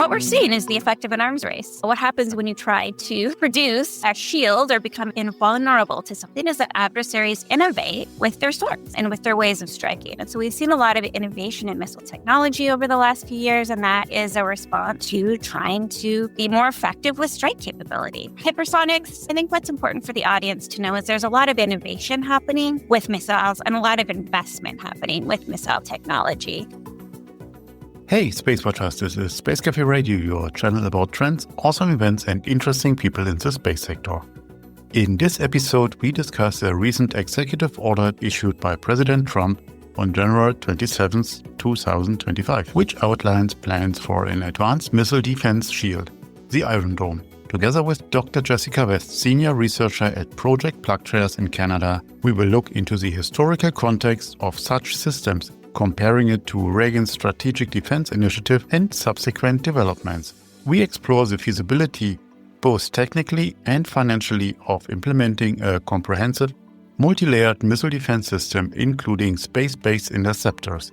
What we're seeing is the effect of an arms race. What happens when you try to produce a shield or become invulnerable to something is that adversaries innovate with their swords and with their ways of striking. And so we've seen a lot of innovation in missile technology over the last few years, and that is a response to trying to be more effective with strike capability. Hypersonics, I think what's important for the audience to know is there's a lot of innovation happening with missiles and a lot of investment happening with missile technology. Hey, SpaceWatchers, this is Space Café Radio, your channel about trends, awesome events, and interesting people in the space sector. In this episode, we discuss a recent executive order issued by President Trump on January 27, 2025, which outlines plans for an advanced missile defense shield, the Iron Dome. Together with Dr. Jessica West, senior researcher at Project Plugtrails in Canada, we will look into the historical context of such systems, comparing it to Reagan's Strategic Defense Initiative and subsequent developments. We explore the feasibility, both technically and financially, of implementing a comprehensive, multi-layered missile defense system, including space-based interceptors.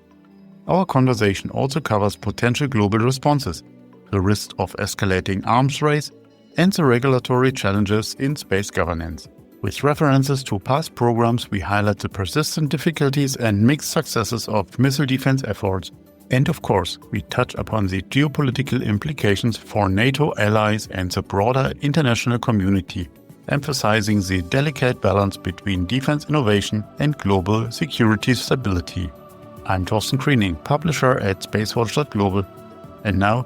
Our conversation also covers potential global responses, the risk of escalating arms race, and the regulatory challenges in space governance. With references to past programs, we highlight the persistent difficulties and mixed successes of missile defense efforts. And of course, we touch upon the geopolitical implications for NATO allies and the broader international community, emphasizing the delicate balance between defense innovation and global security stability. I'm Thorsten Kriening, publisher at SpaceWatch.Global. And now,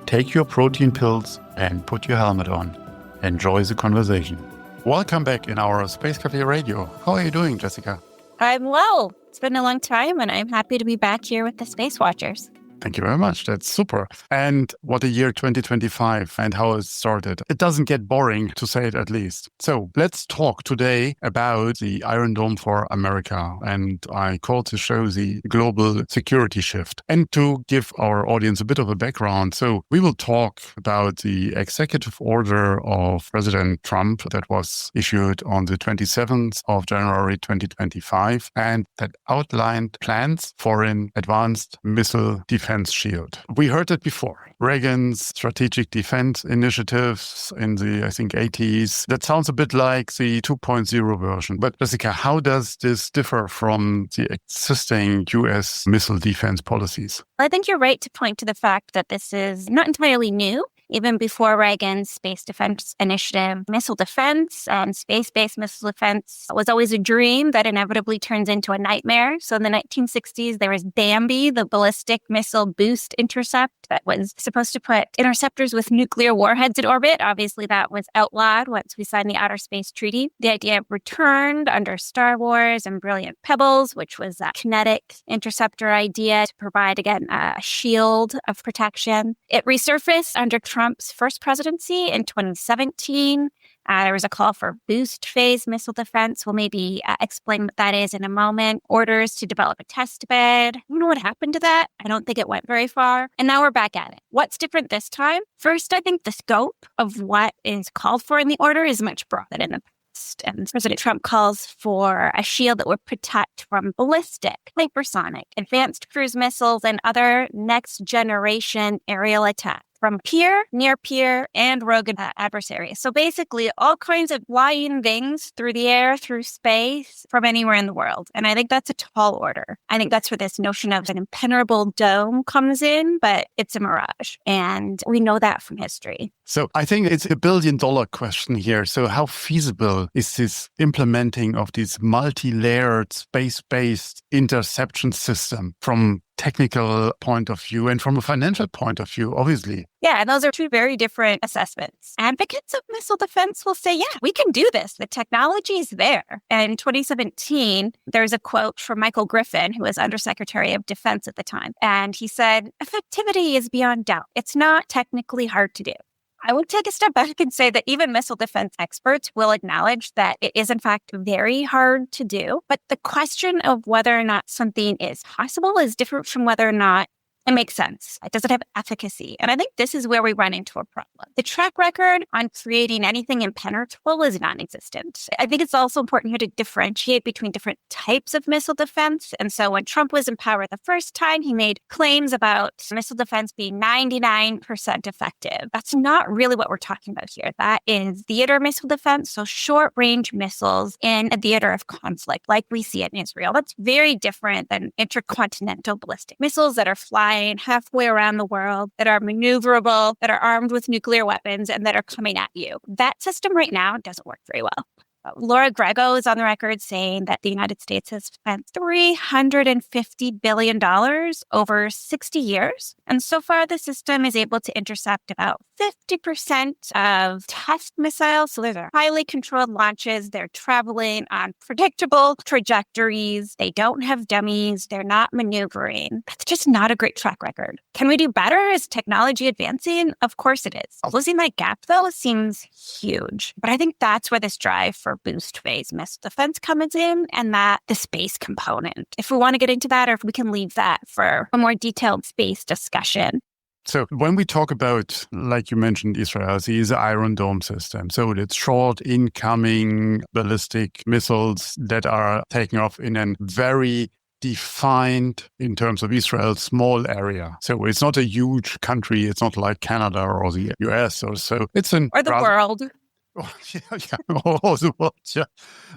take your protein pills and put your helmet on. Enjoy the conversation. Welcome back in our Space Café Radio. How are you doing, Jessica? I'm well. It's been a long time, and I'm happy to be back here with the SpaceWatchers. Thank you very much. That's super. And what a year 2025 and how it started. It doesn't get boring, to say it at least. So let's talk today about the Iron Dome for America. And I call the show the Global Security Shift. And to give our audience a bit of a background, so we will talk about the executive order of President Trump that was issued on the 27th of January 2025 and that outlined plans for an advanced missile defense shield. We heard it before. Reagan's Strategic Defense Initiatives in the, 80s. That sounds a bit like the 2.0 version. But Jessica, how does this differ from the existing U.S. missile defense policies? I think you're right to point to the fact that this is not entirely new. Even before Reagan's Space Defense Initiative, missile defense and space-based missile defense was always a dream that inevitably turns into a nightmare. So in the 1960s, there was BAMBI, the ballistic missile boost intercept that was supposed to put interceptors with nuclear warheads in orbit. Obviously, that was outlawed once we signed the Outer Space Treaty. The idea returned under Star Wars and Brilliant Pebbles, which was a kinetic interceptor idea to provide, again, a shield of protection. It resurfaced under Trump's first presidency in 2017. There was a call for boost phase missile defense. We'll maybe explain what that is in a moment. Orders to develop a test bed. You know what happened to that? I don't think it went very far. And now we're back at it. What's different this time? First, I think the scope of what is called for in the order is much broader than in the past. And President Trump calls for a shield that would protect from ballistic, hypersonic, advanced cruise missiles, and other next-generation aerial attacks from peer, near peer, and rogue adversaries. So basically, all kinds of flying things through the air, through space, from anywhere in the world. And I think that's a tall order. I think that's where this notion of an impenetrable dome comes in, but it's a mirage. And we know that from history. So I think it's a billion-dollar question here. So how feasible is this implementing of this multi-layered space-based interception system from technical point of view and from a financial point of view, obviously? Yeah, and those are two very different assessments. Advocates of missile defense will say, yeah, we can do this. The technology is there. And in 2017, there's a quote from Michael Griffin, who was Undersecretary of Defense at the time. And he said, effectivity is beyond doubt. It's not technically hard to do. I would take a step back and say that even missile defense experts will acknowledge that it is, in fact, very hard to do. But the question of whether or not something is possible is different from whether or not It makes sense. Does it have efficacy? And I think this is where we run into a problem. The track record on creating anything impenetrable is non-existent. I think it's also important here to differentiate between different types of missile defense. And so when Trump was in power the first time, he made claims about missile defense being 99% effective. That's not really what we're talking about here. That is theater missile defense, so short-range missiles in a theater of conflict, like we see it in Israel. That's very different than intercontinental ballistic missiles that are flying halfway around the world, that are maneuverable, that are armed with nuclear weapons, and that are coming at you. That system right now doesn't work very well. Laura Grego is on the record saying that the United States has spent $350 billion over 60 years. And so far, the system is able to intercept about 50% of test missiles. So those are highly controlled launches. They're traveling on predictable trajectories. They don't have dummies. They're not maneuvering. That's just not a great track record. Can we do better? Is technology advancing? Of course it is. Closing that gap, though, seems huge. But I think that's where this drive for boost phase missile defense comes in, and that the space component. If we want to get into that, or if we can leave that for a more detailed space discussion. So when we talk about, like you mentioned, Israel sees the Iron Dome system. So it's short incoming ballistic missiles that are taking off in a very defined, in terms of Israel, small area. So it's not a huge country. It's not like Canada or the US or so. It's an or the world. Oh, all the world, yeah,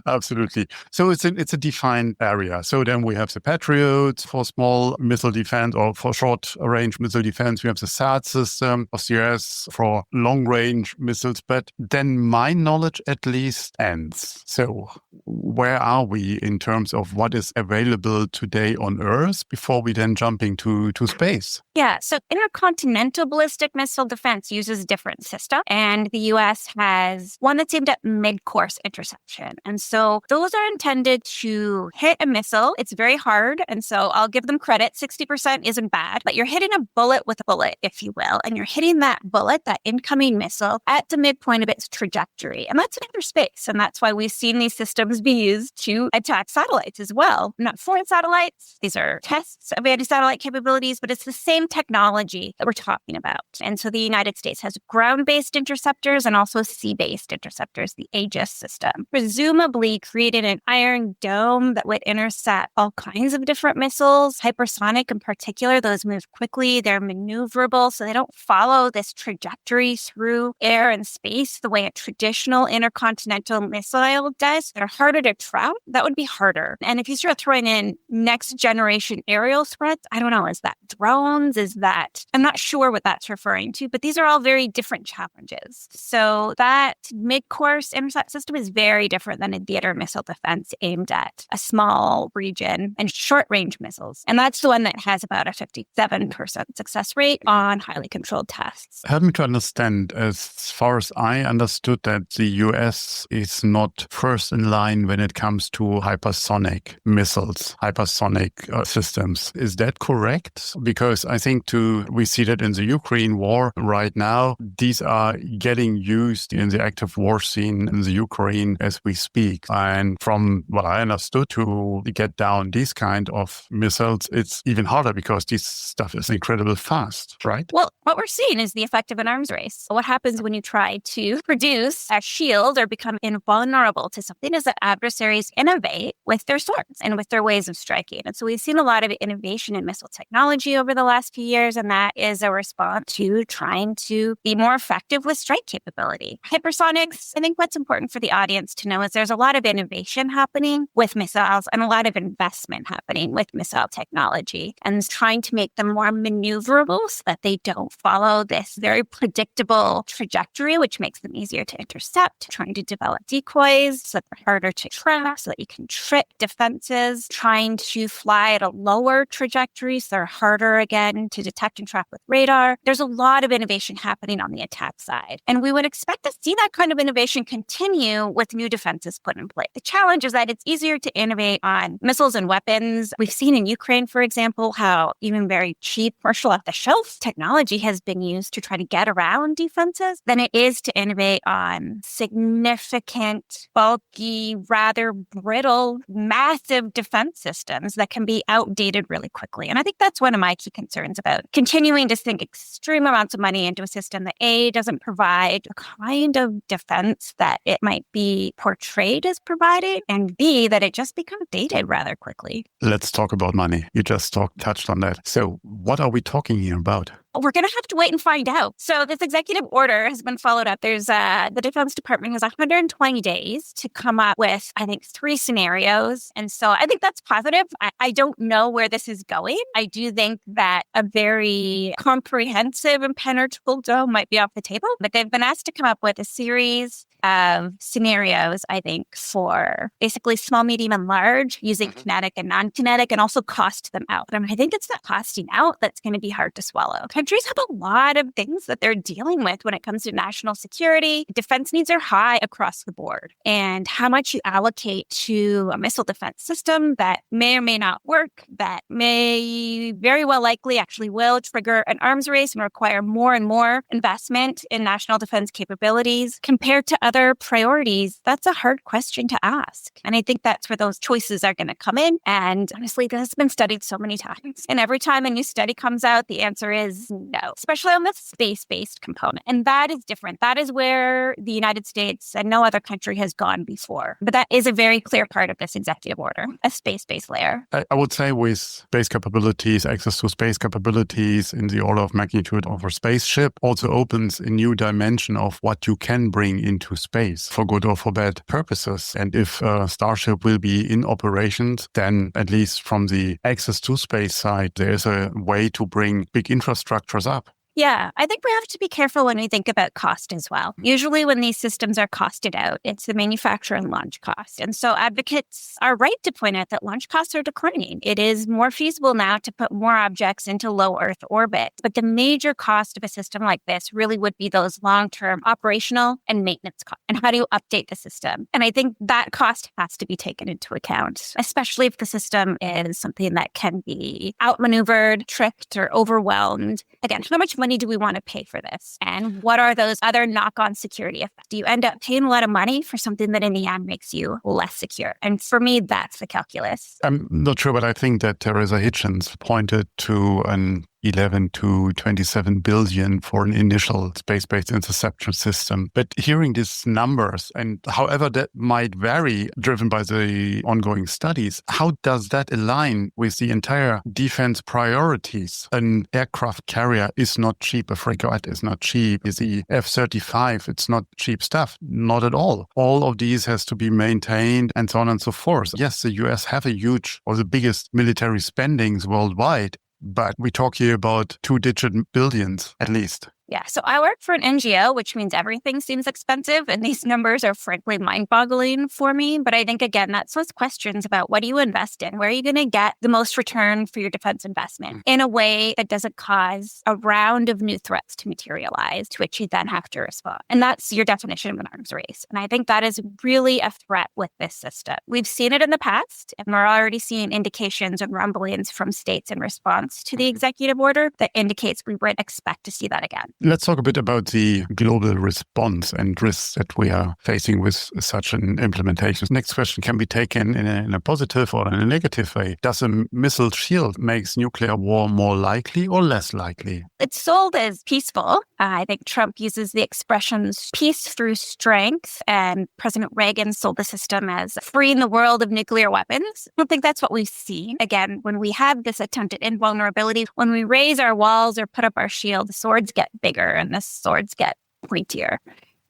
absolutely. So it's a defined area. So then we have the Patriots for small missile defense or for short range missile defense. We have the THAAD system of the US for long range missiles. But then my knowledge at least ends. So where are we in terms of what is available today on Earth before we then jumping to space? Yeah, so intercontinental ballistic missile defense uses a different system, and the U.S. has one that's aimed at mid-course interception. And so those are intended to hit a missile. It's very hard, and so I'll give them credit. 60% isn't bad, but you're hitting a bullet with a bullet, if you will, and you're hitting that bullet, that incoming missile, at the midpoint of its trajectory. And that's in outer space, and that's why we've seen these systems be used to attack satellites as well. Not foreign satellites. These are tests of anti-satellite capabilities, but it's the same technology that we're talking about. And so the United States has ground-based interceptors and also sea-based interceptors, the Aegis system, presumably created an Iron Dome that would intercept all kinds of different missiles, hypersonic in particular. Those move quickly, they're maneuverable, so they don't follow this trajectory through air and space the way a traditional intercontinental missile does. They're harder to trap. That would be harder. And if you start throwing in next generation aerial threats, I don't know, is that drones? Is that, I'm not sure what that's referring to, but these are all very different challenges. So that mid-course intercept system is very different than a theater missile defense aimed at a small region and short-range missiles. And that's the one that has about a 57% success rate on highly controlled tests. Help me to understand, as far as I understood, that the US is not first in line when it comes to hypersonic missiles, hypersonic systems. Is that correct? Because I think we see that in the Ukraine war right now, these are getting used in the active war scene in the Ukraine as we speak. And from what I understood, to get down these kind of missiles, it's even harder because this stuff is incredibly fast, right? Well, what we're seeing is the effect of an arms race. What happens when you try to produce a shield or become invulnerable to something is that adversaries innovate with their swords and with their ways of striking. And so we've seen a lot of innovation in missile technology over the last few years, and that is a response to trying to be more effective with strike capability. Hypersonics, I think what's important for the audience to know is there's a lot of innovation happening with missiles and a lot of investment happening with missile technology, and trying to make them more maneuverable so that they don't follow this very predictable trajectory, which makes them easier to intercept, trying to develop decoys so that they're harder to track, so that you can trick defenses, trying to fly at a lower trajectory so they're harder again to detect and track with radar. There's a lot of innovation happening on the attack side. And we would expect to see that that kind of innovation continue with new defenses put in place. The challenge is that it's easier to innovate on missiles and weapons. We've seen in Ukraine, for example, how even very cheap commercial off-the-shelf technology has been used to try to get around defenses than it is to innovate on significant, bulky, rather brittle, massive defense systems that can be outdated really quickly. And I think that's one of my key concerns about continuing to sink extreme amounts of money into a system that A, doesn't provide a kind of defense that it might be portrayed as providing, and B, that it just becomes dated rather quickly. Let's talk about money. You just touched on that. So what are we talking here about? We're going to have to wait and find out. So this executive order has been followed up. There's the Defense Department has 120 days to come up with, I think, 3 scenarios. And so I think that's positive. I don't know where this is going. I do think that a very comprehensive and penetrable dome might be off the table, but they've been asked to come up with a series of scenarios, I think, for basically small, medium, and large, using kinetic and non-kinetic, and also cost them out. And I think it's that costing out that's going to be hard to swallow. Countries have a lot of things that they're dealing with when it comes to national security. Defense needs are high across the board. And how much you allocate to a missile defense system that may or may not work, that may very well likely actually will trigger an arms race and require more and more investment in national defense capabilities compared to other priorities, that's a hard question to ask. And I think that's where those choices are going to come in. And honestly, this has been studied so many times. And every time a new study comes out, the answer is no, especially on the space-based component. And that is different. That is where the United States and no other country has gone before. But that is a very clear part of this executive order, a space-based layer. I would say with space capabilities, access to space capabilities in the order of magnitude of a spaceship also opens a new dimension of what you can bring into space for good or for bad purposes. And if Starship will be in operations, then at least from the access to space side, there's a way to bring big infrastructures up. Yeah, I think we have to be careful when we think about cost as well. Usually when these systems are costed out, it's the manufacture and launch cost. And so advocates are right to point out that launch costs are declining. It is more feasible now to put more objects into low Earth orbit. But the major cost of a system like this really would be those long-term operational and maintenance costs. And how do you update the system? And I think that cost has to be taken into account, especially if the system is something that can be outmaneuvered, tricked, or overwhelmed. Again, how much money do we want to pay for this? And what are those other knock-on security effects? Do you end up paying a lot of money for something that in the end makes you less secure? And for me, that's the calculus. I'm not sure, but I think that Teresa Hitchens pointed to an 11 to 27 billion for an initial space-based interception system. But hearing these numbers, and however that might vary, driven by the ongoing studies, how does that align with the entire defense priorities? An aircraft carrier is not cheap. A frigate is not cheap. The F-35, it's not cheap stuff. Not at all. All of these has to be maintained and so on and so forth. Yes, the US have a huge or the biggest military spendings worldwide, but we talk here about 2-digit billions at least. Yeah, so I work for an NGO, which means everything seems expensive. And these numbers are frankly mind-boggling for me. But I think, again, that's those questions about what do you invest in? Where are you going to get the most return for your defense investment in a way that doesn't cause a round of new threats to materialize to which you then have to respond? And that's your definition of an arms race. And I think that is really a threat with this system. We've seen it in the past, and we're already seeing indications and rumblings from states in response to the executive order that indicates we would expect to see that again. Let's talk a bit about the global response and risks that we are facing with such an implementation. Next question can be taken in a positive or in a negative way. Does a missile shield make nuclear war more likely or less likely? It's sold as peaceful. I think Trump uses the expressions peace through strength, and President Reagan sold the system as freeing the world of nuclear weapons. I don't think that's what we've seen. Again, when we have this attempted invulnerability, when we raise our walls or put up our shield, the swords get bigger and the swords get pointier.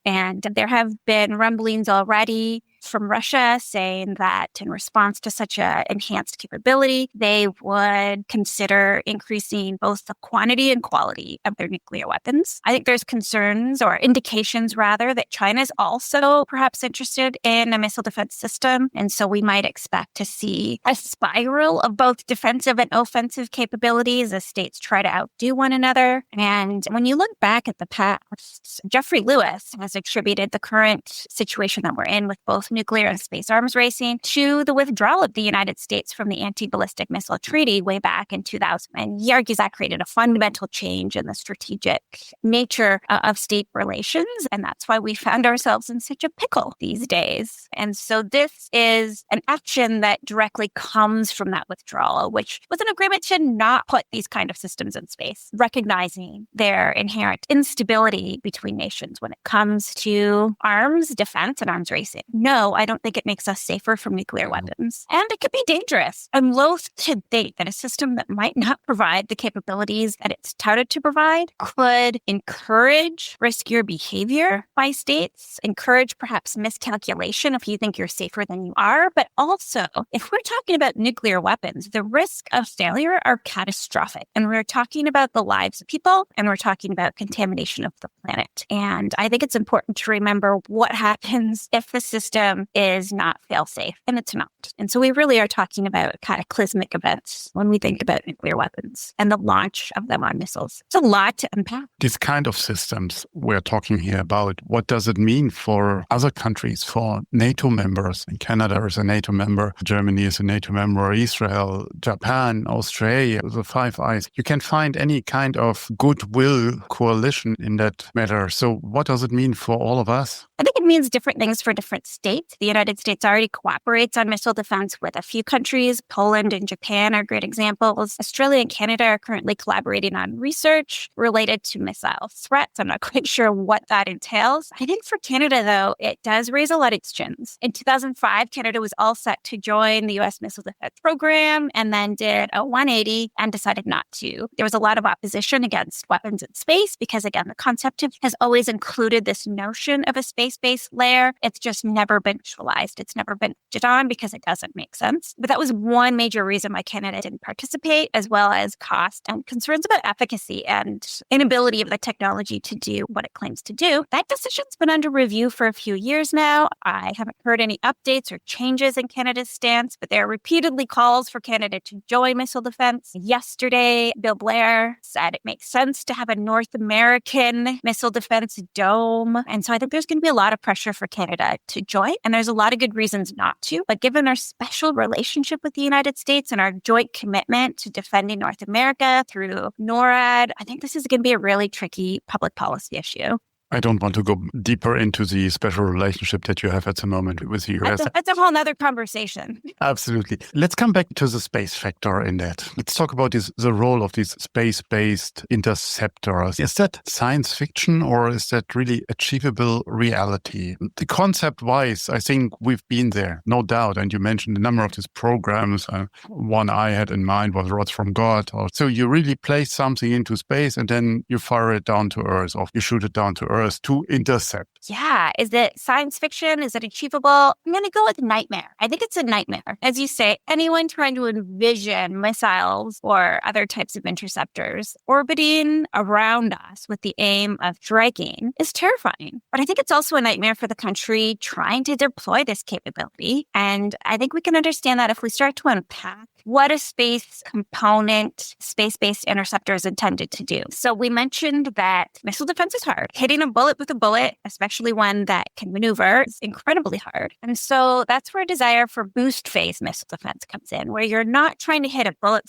And there have been rumblings already from Russia saying that in response to such an enhanced capability, they would consider increasing both the quantity and quality of their nuclear weapons. I think there's concerns or indications rather that China is also perhaps interested in a missile defense system. And so we might expect to see a spiral of both defensive and offensive capabilities as states try to outdo one another. And when you look back at the past, Jeffrey Lewis has attributed the current situation that we're in with both nuclear and space arms racing to the withdrawal of the United States from the Anti-Ballistic Missile Treaty way back in 2000. And he argues that created a fundamental change in the strategic nature of state relations. And that's why we found ourselves in such a pickle these days. And so this is an action that directly comes from that withdrawal, which was an agreement to not put these kind of systems in space, recognizing their inherent instability between nations when it comes to arms defense and arms racing. No, I don't think it makes us safer from nuclear weapons. And it could be dangerous. I'm loath to think that a system that might not provide the capabilities that it's touted to provide could encourage riskier behavior by states, encourage perhaps miscalculation if you think you're safer than you are. But also, if we're talking about nuclear weapons, the risk of failure are catastrophic. And we're talking about the lives of people, and we're talking about contamination of the planet. And I think it's important to remember what happens if the system is not fail-safe, and it's not. And so we really are talking about cataclysmic events when we think about nuclear weapons and the launch of them on missiles. It's a lot to unpack. These kind of systems we're talking here about, what does it mean for other countries, for NATO members? And Canada is a NATO member, Germany is a NATO member, Israel, Japan, Australia, the Five Eyes. You can find any kind of goodwill coalition in that matter. So what does it mean for all of us? I think it means different things for different states. The United States already cooperates on missile defense with a few countries. Poland and Japan are great examples. Australia and Canada are currently collaborating on research related to missile threats. I'm not quite sure what that entails. I think for Canada, though, it does raise a lot of questions. In 2005, Canada was all set to join the U.S. Missile Defense Program and then did a 180 and decided not to. There was a lot of opposition against weapons in space because, again, the concept has always included this notion of a space-based layer. It's just never been visualized. It's never been put on because it doesn't make sense. But that was one major reason why Canada didn't participate, as well as cost and concerns about efficacy and inability of the technology to do what it claims to do. That decision's been under review for a few years now. I haven't heard any updates or changes in Canada's stance, but there are repeatedly calls for Canada to join missile defense. Yesterday, Bill Blair said it makes sense to have a North American missile defense dome. And so I think there's going to be a lot of pressure for Canada to join. And there's a lot of good reasons not to. But given our special relationship with the United States and our joint commitment to defending North America through NORAD, I think this is going to be a really tricky public policy issue. I don't want to go deeper into the special relationship that you have at the moment with the US. That's a whole nother conversation. Absolutely. Let's come back to the space factor in that. Let's talk about the role of these space-based interceptors. Is that science fiction or is that really achievable reality? The concept-wise, I think we've been there, no doubt. And you mentioned a number of these programs. One I had in mind was Rods from God. So you really place something into space and then you fire it down to Earth, or you shoot it down to Earth to intercept. Yeah. Is it science fiction? Is it achievable? I'm going to go with nightmare. I think it's a nightmare. As you say, anyone trying to envision missiles or other types of interceptors orbiting around us with the aim of striking is terrifying. But I think it's also a nightmare for the country trying to deploy this capability. And I think we can understand that if we start to unpack what a space component, space-based interceptor is intended to do. So we mentioned that missile defense is hard. Hitting a bullet with a bullet, especially one that can maneuver, is incredibly hard. And so that's where a desire for boost phase missile defense comes in, where you're not trying to hit a bullet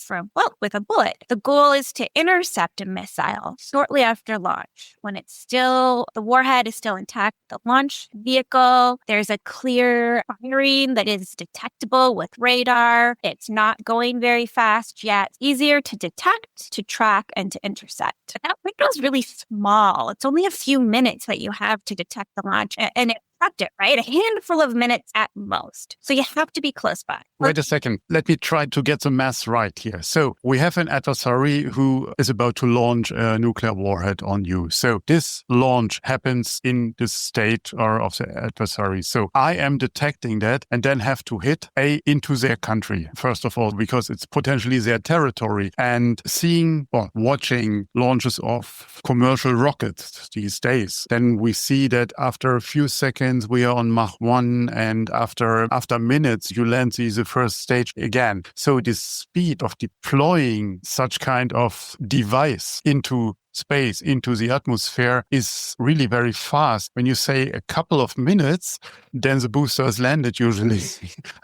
with a bullet. The goal is to intercept a missile shortly after launch, when the warhead is still intact, the launch vehicle, there's a clear firing that is detectable with radar. It's not going very fast yet. It's easier to detect, to track, and to intercept. But that window is really small. It's only a few minutes that you have to detect the launch, and it tracked it, right? A handful of minutes at most. So you have to be close by. Wait a second. Let me try to get the math right here. So we have an adversary who is about to launch a nuclear warhead on you. So this launch happens in the state or of the adversary. So I am detecting that and then have to hit into their country, first of all, because it's potentially their territory. And seeing or watching launches of commercial rockets these days, then we see that after a few seconds, we are on Mach 1, and after minutes, you land the first stage again. So the speed of deploying such kind of device into space, into the atmosphere, is really very fast. When you say a couple of minutes, then the booster has landed usually.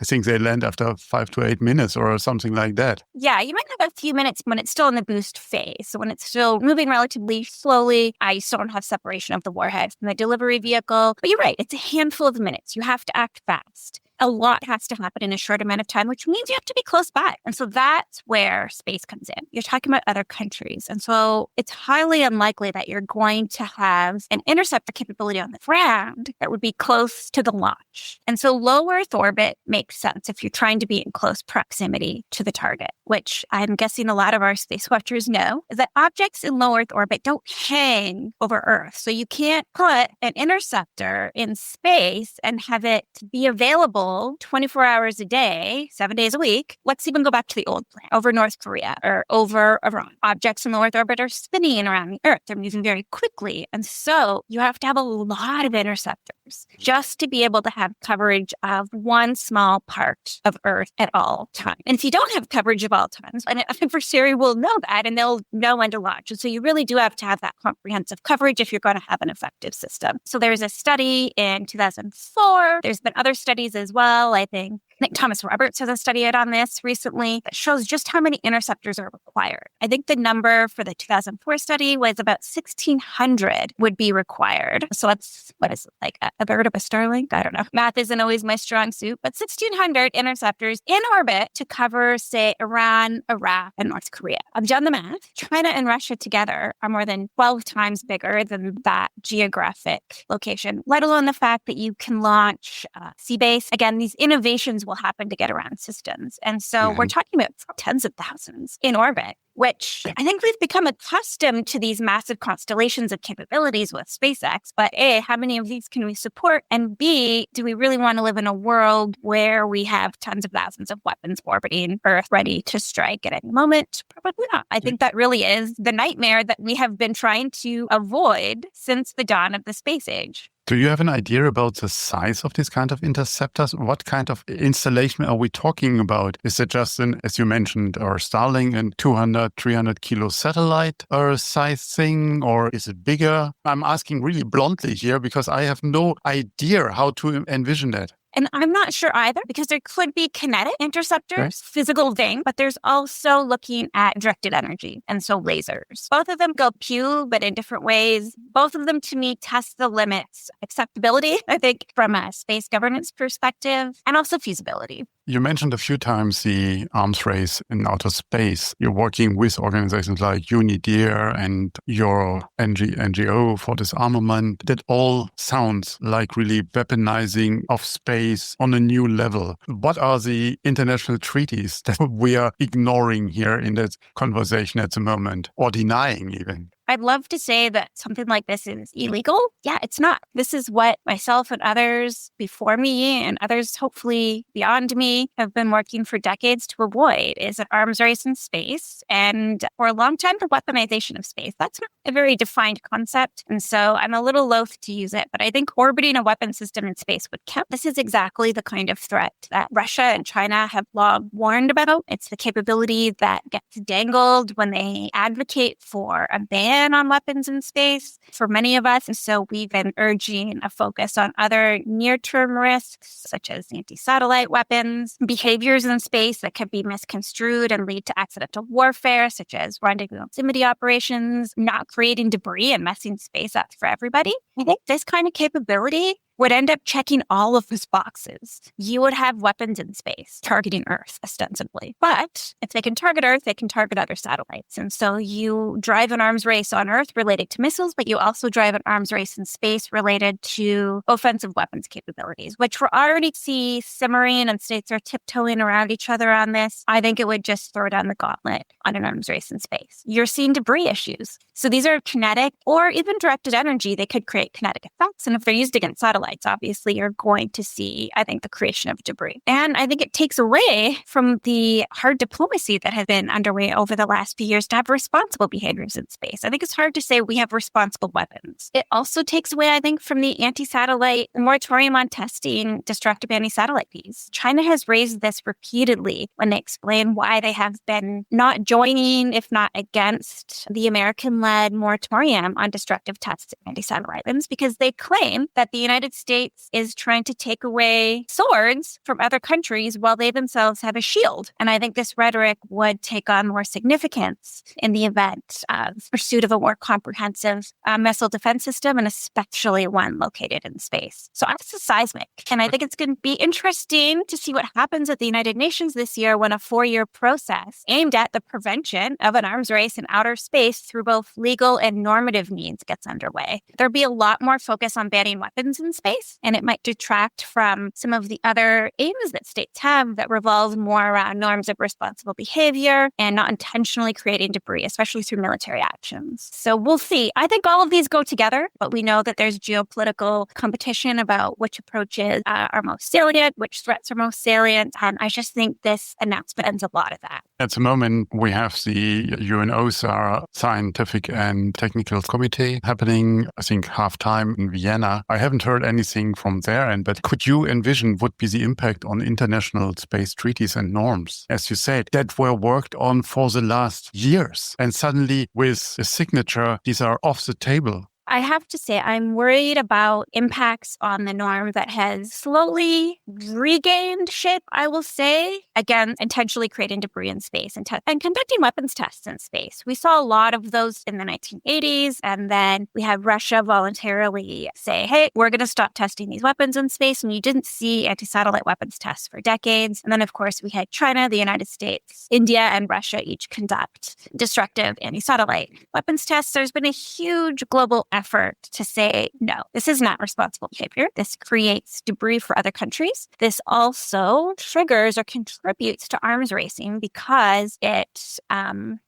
I think they land after 5 to 8 minutes or something like that. Yeah, you might have a few minutes when it's still in the boost phase. So when it's still moving relatively slowly, you still don't have separation of the warhead from the delivery vehicle. But you're right, it's a handful of minutes. You have to act fast. A lot has to happen in a short amount of time, which means you have to be close by. And so that's where space comes in. You're talking about other countries. And so it's highly unlikely that you're going to have an interceptor capability on the ground that would be close to the launch. And so low Earth orbit makes sense if you're trying to be in close proximity to the target, which I'm guessing a lot of our space watchers know, is that objects in low Earth orbit don't hang over Earth. So you can't put an interceptor in space and have it be available 24 hours a day, 7 days a week. Let's even go back to the old plan over North Korea or over Iran. Objects in low Earth orbit are spinning around the Earth. They're moving very quickly. And so you have to have a lot of interceptors just to be able to have coverage of one small part of Earth at all times. And if you don't have coverage of all times, an adversary will know that and they'll know when to launch. And so you really do have to have that comprehensive coverage if you're going to have an effective system. So there's a study in 2004. There's been other studies as well. I think Thomas Roberts has a study out on this recently that shows just how many interceptors are required. I think the number for the 2004 study was about 1,600 would be required. So that's, what is it, like a bird of a Starlink? I don't know. Math isn't always my strong suit, but 1,600 interceptors in orbit to cover, say, Iran, Iraq, and North Korea. I've done the math. China and Russia together are more than 12 times bigger than that geographic location, let alone the fact that you can launch sea-based. Again, these innovations will happen to get around systems. And so we're talking about tens of thousands in orbit, which I think we've become accustomed to these massive constellations of capabilities with SpaceX. But A, how many of these can we support? And B, do we really want to live in a world where we have tens of thousands of weapons orbiting Earth ready to strike at any moment? Probably not. I think that really is the nightmare that we have been trying to avoid since the dawn of the space age. Do you have an idea about the size of these kind of interceptors? What kind of installation are we talking about? Is it just an, as you mentioned, or Starlink and 200, 300 kilo satellite or size thing, or is it bigger? I'm asking really bluntly here because I have no idea how to envision that. And I'm not sure either, because there could be kinetic interceptors, physical thing, but there's also looking at directed energy. And so lasers. Both of them go pew, but in different ways. Both of them, to me, test the limits, acceptability, I think, from a space governance perspective, and also feasibility. You mentioned a few times the arms race in outer space. You're working with organizations like UNIDIR and your NGO for disarmament. That all sounds like really weaponizing of space on a new level. What are the international treaties that we are ignoring here in that conversation at the moment, or denying even? I'd love to say that something like this is illegal. Yeah, it's not. This is what myself and others before me and others hopefully beyond me have been working for decades to avoid, is an arms race in space. And for a long time, the weaponization of space. That's not a very defined concept. And so I'm a little loath to use it, but I think orbiting a weapon system in space would count. This is exactly the kind of threat that Russia and China have long warned about. It's the capability that gets dangled when they advocate for a ban on weapons in space for many of us. And so we've been urging a focus on other near-term risks, such as anti-satellite weapons, behaviors in space that could be misconstrued and lead to accidental warfare, such as rendezvous proximity operations, not creating debris and messing space up for everybody. I think this kind of capability would end up checking all of those boxes. You would have weapons in space targeting Earth, ostensibly. But if they can target Earth, they can target other satellites. And so you drive an arms race on Earth related to missiles, but you also drive an arms race in space related to offensive weapons capabilities, which we're already see simmering and states are tiptoeing around each other on this. I think it would just throw down the gauntlet on an arms race in space. You're seeing debris issues. So these are kinetic or even directed energy. They could create kinetic effects. And if they're used against satellites, obviously you're going to see, I think, the creation of debris. And I think it takes away from the hard diplomacy that has been underway over the last few years to have responsible behaviors in space. I think it's hard to say we have responsible weapons. It also takes away, I think, from the anti-satellite moratorium on testing destructive anti-satellite piece. China has raised this repeatedly when they explain why they have been not joining, if not against, the American-led moratorium on destructive tests of anti-satellite weapons, because they claim that the United States is trying to take away swords from other countries while they themselves have a shield. And I think this rhetoric would take on more significance in the event of pursuit of a more comprehensive missile defense system, and especially one located in space. So this is seismic. And I think it's going to be interesting to see what happens at the United Nations this year when a 4-year process aimed at the prevention of an arms race in outer space through both legal and normative means gets underway. There'll be a lot more focus on banning weapons in space, and it might detract from some of the other aims that states have that revolve more around norms of responsible behavior and not intentionally creating debris, especially through military actions. So we'll see. I think all of these go together, but we know that there's geopolitical competition about which approaches are most salient, which threats are most salient. And I just think this announcement ends a lot of that. At the moment, we have the UNOSAR Scientific and Technical Committee happening, I think, half-time in Vienna. I haven't heard anything from their end, but could you envision what would be the impact on international space treaties and norms, as you said, that were worked on for the last years? And suddenly, with a signature, these are off the table. I have to say, I'm worried about impacts on the norm that has slowly regained shape, I will say. Again, intentionally creating debris in space and conducting weapons tests in space. We saw a lot of those in the 1980s, and then we had Russia voluntarily say, hey, we're going to stop testing these weapons in space, and you didn't see anti-satellite weapons tests for decades. And then, of course, we had China, the United States, India, and Russia each conduct destructive anti-satellite weapons tests. There's been a huge global effort to say, no, this is not responsible behavior. This creates debris for other countries. This also triggers or contributes to arms racing because it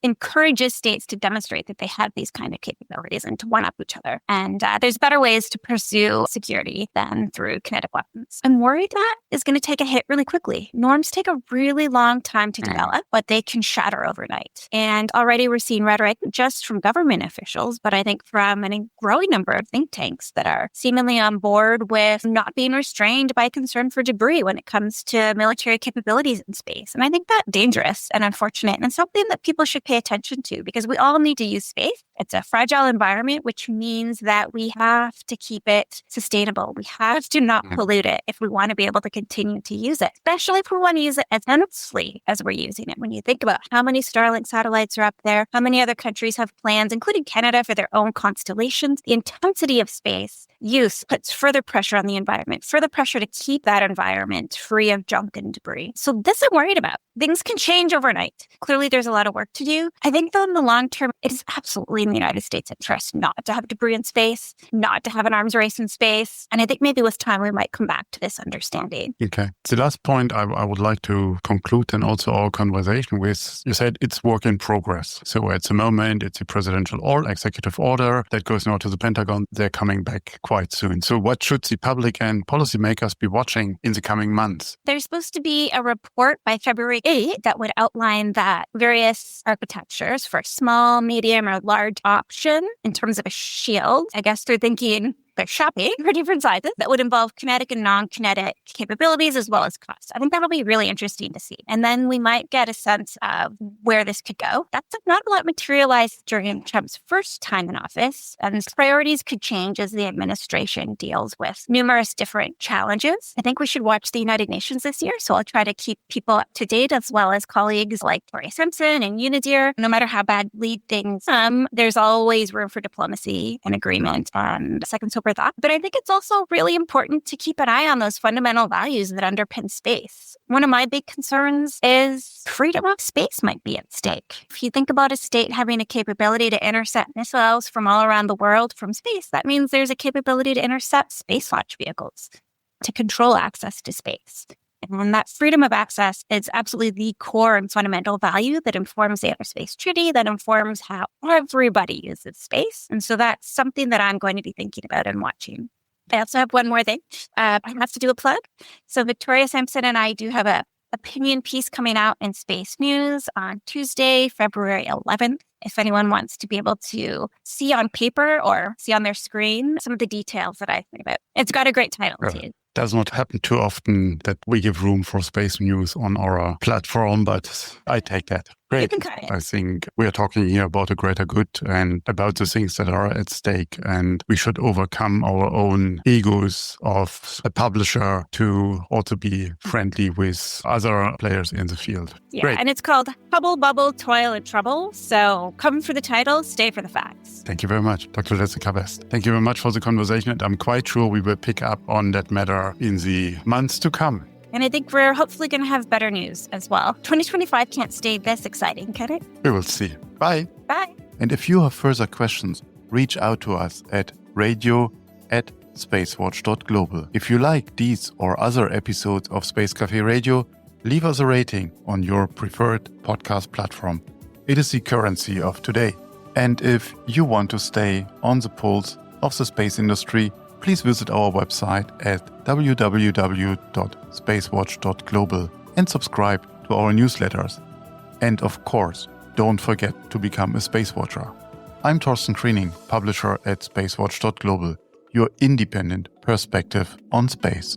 encourages states to demonstrate that they have these kind of capabilities and to one-up each other. And there's better ways to pursue security than through kinetic weapons. I'm worried that is going to take a hit really quickly. Norms take a really long time to develop, but they can shatter overnight. And already we're seeing rhetoric just from government officials, but I think from a growing number of think tanks that are seemingly on board with not being restrained by concern for debris when it comes to military capabilities in space. And I think that's dangerous and unfortunate and something that people should pay attention to because we all need to use space. It's a fragile environment, which means that we have to keep it sustainable. We have to not pollute it if we want to be able to continue to use it, especially if we want to use it as endlessly as we're using it. When you think about how many Starlink satellites are up there, how many other countries have plans, including Canada, for their own constellations, the intensity of space use puts further pressure on the environment, further pressure to keep that environment free of junk and debris. So this I'm worried about. Things can change overnight. Clearly, there's a lot of work to do. I think, though, in the long term, it is absolutely in the United States' interest not to have debris in space, not to have an arms race in space. And I think maybe with time, we might come back to this understanding. Okay. The last point I would like to conclude and also our conversation with, you said it's work in progress. So at the moment, it's a presidential or executive order that goes now to the Pentagon. They're coming back quite soon. So what should the public and policymakers be watching in the coming months? There's supposed to be a report by February 8th that would outline that various architectures for small, medium, or large option in terms of a shield. I guess they're thinking they're shopping for different sizes that would involve kinetic and non-kinetic capabilities as well as cost. I think that'll be really interesting to see. And then we might get a sense of where this could go. That's not a lot materialized during Trump's first time in office, and priorities could change as the administration deals with numerous different challenges. I think we should watch the United Nations this year, so I'll try to keep people up to date as well as colleagues like Tori Simpson and Unidir. No matter how badly things there's always room for diplomacy and agreement on the second over that. But I think it's also really important to keep an eye on those fundamental values that underpin space. One of my big concerns is freedom of space might be at stake. If you think about a state having a capability to intercept missiles from all around the world from space, that means there's a capability to intercept SpaceWatch vehicles, to control access to space. And that freedom of access is absolutely the core and fundamental value that informs the Outer Space Treaty, that informs how everybody uses space. And so that's something that I'm going to be thinking about and watching. I also have one more thing. I have to do a plug. So Victoria Sampson and I do have a opinion piece coming out in Space News on Tuesday, February 11th. If anyone wants to be able to see on paper or see on their screen some of the details that I think about. It's got a great title too. Does not happen too often that we give room for space news on our platform, but I take that. Great. You can cut it. I think we are talking here about a greater good and about the things that are at stake. And we should overcome our own egos of a publisher to also be friendly with other players in the field. Yeah, Great. And it's called Hubble, Bubble, Toil, and Trouble. So come for the title, stay for the facts. Thank you very much, Dr. Jessica West. Thank you very much for the conversation. And I'm quite sure we will pick up on that matter in the months to come. And I think we're hopefully going to have better news as well. 2025 can't stay this exciting, can it? We will see. Bye. Bye. And if you have further questions, reach out to us at radio@SpaceWatch.Global. If you like these or other episodes of Space Café Radio, leave us a rating on your preferred podcast platform. It is the currency of today. And if you want to stay on the pulse of the space industry, please visit our website at www.SpaceWatch.Global and subscribe to our newsletters. And of course, don't forget to become a Space Watcher. I'm Thorsten Kriening, publisher at SpaceWatch.Global, your independent perspective on space.